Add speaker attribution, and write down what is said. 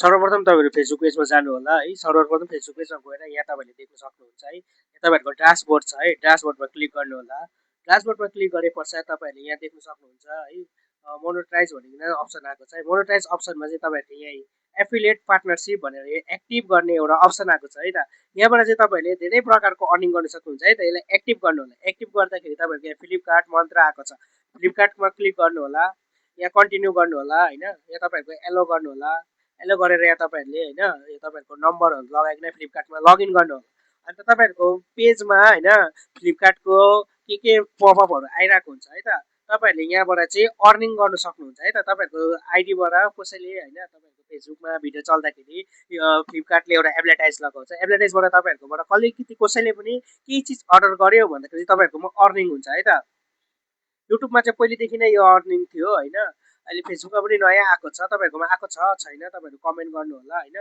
Speaker 1: सर्वप्रथम तपाईँहरू फेसबुक पेजमा जानु होला है। सर्वप्रथम फेसबुक पेजमा गएर यहाँ तपाईँहरूले देख्न सक्नुहुन्छ है, यहाँ तपाईँहरूको ड्यासबोर्ड छ है, ड्यासबोर्डमा क्लिक गर्नु होला। ड्यासबोर्डमा क्लिक गरे पश्चात तपाईँहरूले यहाँ देख्न सक्नुहुन्छ है, मोनेटाइज भनिकन अप्सन आएको छ है। मोनेटाइज अप्सनमा चाहिँ तपाईँहरूले यहाँ एफिलिएट पार्टनरसिप भनेर एक्टिभ गर्ने एउटा अप्सन आएको छ है त। यहाँबाट चाहिँ तपाईँहरूले धेरै प्रकारको अर्निङ गर्न सक्नुहुन्छ है त। यसलाई एक्टिभ गर्नु होला। एक्टिभ गर्दाखेरि तपाईँहरूको यहाँ फ्लिपकार्ट मन्त्रा आएको छ, फ्लिपकार्टमा क्लिक गर्नु होला। यहाँ कन्टिन्यू गर्नु होला होइन। यहाँ तपाईँहरूको एलो गर्नु होला। एलो गरेर यहाँ तपाईँहरूले होइन, यो तपाईँहरूको नम्बरहरू लगाइकन फ्लिपकार्टमा लगइन गर्नु होला। अन्त तपाईँहरूको पेजमा होइन फ्लिपकार्टको के पपअपहरू आइरहेको हुन्छ है त। तपाईँहरूले यहाँबाट चाहिँ अर्निङ गर्नु सक्नुहुन्छ है त। तपाईँहरूको आइडीबाट कसैले होइन तपाईँहरूको फेसबुकमा भिडियो चल्दाखेरि फ्लिपकार्टले एउटा एडभर्टाइज लगाउँछ। एडभर्टाइजबाट तपाईँहरूकोबाट अलिकति कसैले पनि केही चिज अर्डर गर्यो भन्दाखेरि तपाईँहरूकोमा अर्निङ हुन्छ है त। युट्युबमा चाहिँ पहिलेदेखि नै यो अर्निङ थियो होइन। अहिले फेसबुकमा पनि नयाँ आएको छ, तपाईँहरूकोमा आएको छ छैन तपाईँहरू कमेन्ट गर्नु होला होइन।